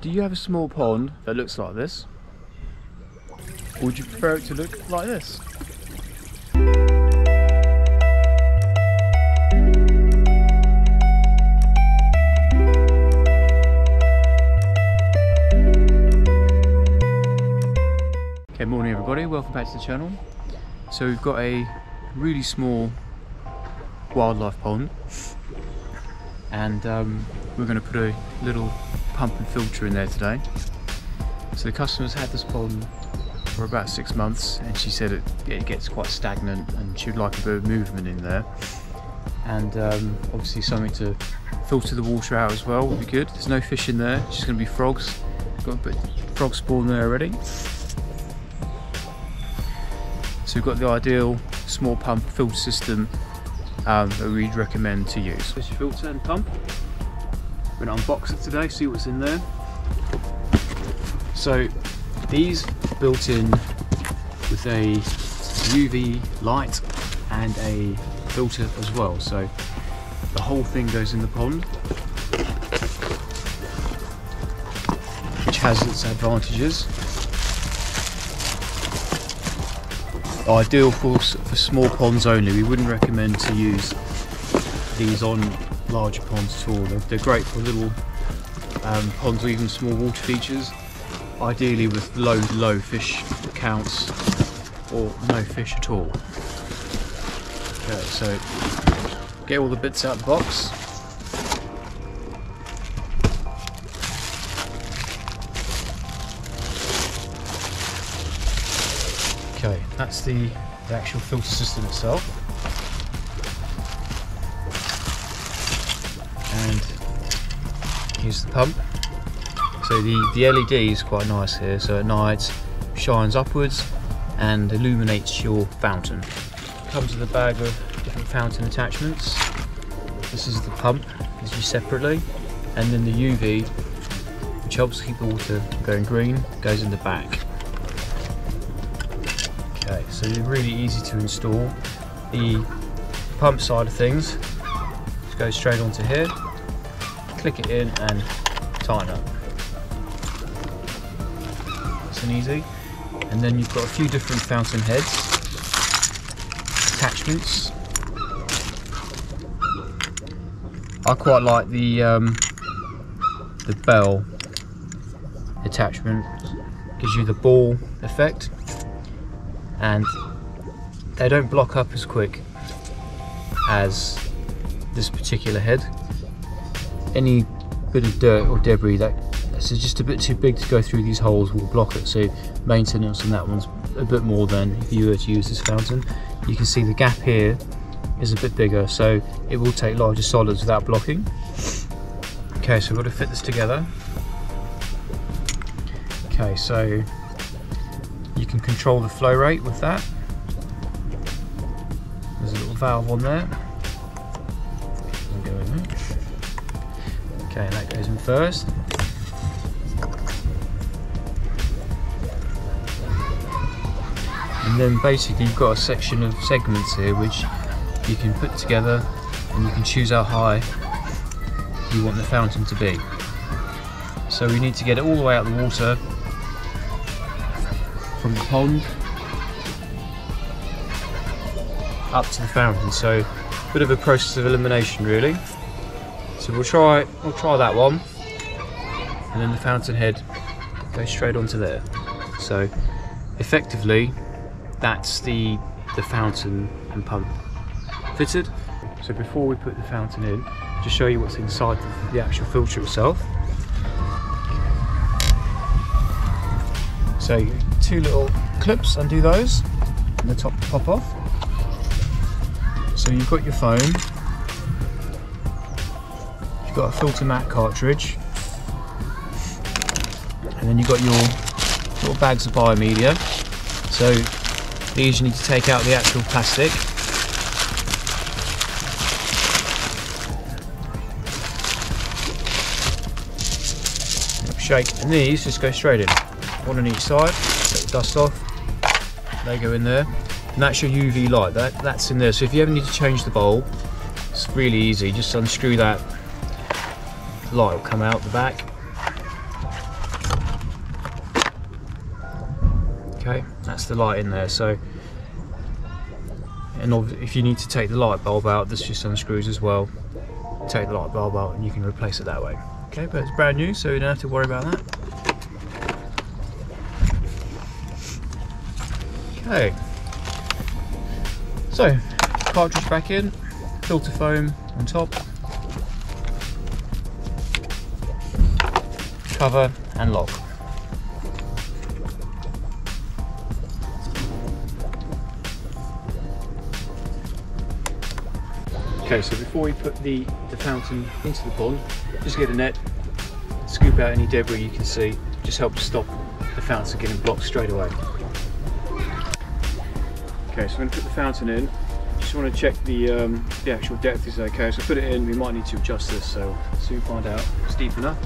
Do you have a small pond that looks like this? Or would you prefer it to look like this? Okay, morning everybody, welcome back to the channel. So we've got a really small wildlife pond, and we're going to put a little pump and filter in there today. So the customer's had this pond for about 6 months, and she said it gets quite stagnant and she'd like a bit of movement in there, and obviously something to filter the water out as well would be good. There's no fish in there, it's just going to be frogs. Got a bit of frog spawn there already. So we've got the ideal small pump filter system that we'd recommend to use. This filter and pump. We're going to unbox it today, see what's in there. So these are built in with a UV light and a filter as well. So the whole thing goes in the pond, which has its advantages. Ideal for small ponds only. We wouldn't recommend to use these on larger ponds at all. They're great for little ponds or even small water features, ideally with low fish counts or no fish at all. Okay, so get all the bits out of the box. Okay, that's the actual filter system itself, and here's the pump. So the LED is quite nice here, so at night shines upwards and illuminates your fountain. Comes with a bag of different fountain attachments. This is the pump, gives you separately, and then the UV, which helps keep the water going green, goes in the back. Okay, so they're really easy to install. The pump side of things just goes straight onto here, click it in and tighten up. Nice and easy. And then you've got a few different fountain heads, attachments. I quite like the bell attachment, gives you the ball effect, and they don't block up as quick as this particular head. Any bit of dirt or debris that's just a bit too big to go through these holes will block it, so maintenance on that one's a bit more than if you were to use this fountain. You can see the gap here is a bit bigger, so it will take larger solids without blocking. Okay, so we've got to fit this together. Okay, so you can control the flow rate with that. There's a little valve on there. Go in there. Okay, that goes in first. And then basically you've got a section of segments here which you can put together, and you can choose how high you want the fountain to be. So we need to get it all the way out of the water from the pond up to the fountain, so a bit of a process of elimination really. So we'll try that one, and then the fountain head goes straight onto there. So effectively that's the fountain and pump fitted. So before we put the fountain in, just show you what's inside the actual filter itself. So two little clips, undo those, and the top pop off. So you've got your foam, you've got a filter mat cartridge, and then you've got your little bags of biomedia. So these you need to take out the actual plastic. Shake, and these just go straight in. One on each side, take the dust off, they go in there, and that's your UV light, that's in there. So if you ever need to change the bulb, it's really easy, just unscrew that, the light will come out the back, Okay, that's the light in there. So, and if you need to take the light bulb out, this just unscrews as well. Take the light bulb out and you can replace it that way. Okay, but it's brand new, so you don't have to worry about that. Okay, so cartridge back in, filter foam on top, cover and lock. Okay, so before we put the fountain into the pond, just get a net, scoop out any debris you can see, just help to stop the fountain getting blocked straight away. Okay, so I'm going to put the fountain in. Just want to check the actual depth is okay. So put it in, we might need to adjust this, so soon find out. It's deep enough.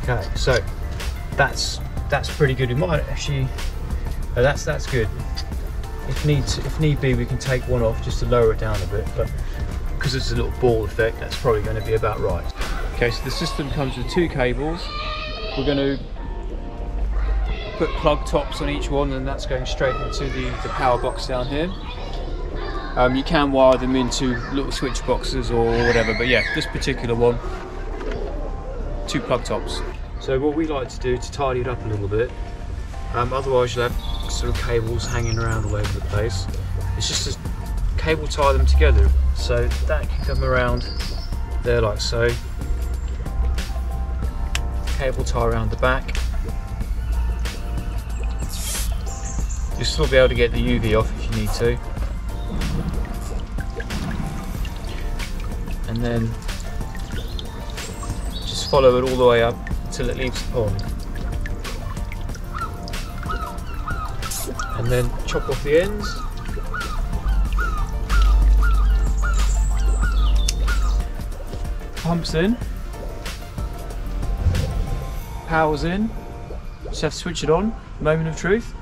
Okay, so that's pretty good. We might actually, that's good. If need be, we can take one off just to lower it down a bit, but because it's a little ball effect, that's probably going to be about right. Okay, so the system comes with 2 cables. We're going to put plug tops on each one, and that's going straight into the power box down here. You can wire them into little switch boxes or whatever, but yeah, this particular one, 2 plug tops. So what we like to do to tidy it up a little bit, otherwise you'll have sort of cables hanging around all over the place, it's just to cable tie them together. So that can come around there like so, cable tie around the back. You'll still be able to get the UV off if you need to. And then just follow it all the way up until it leaves the pond. And then chop off the ends. Pumps in. Power's in. Just have to switch it on. Moment of truth.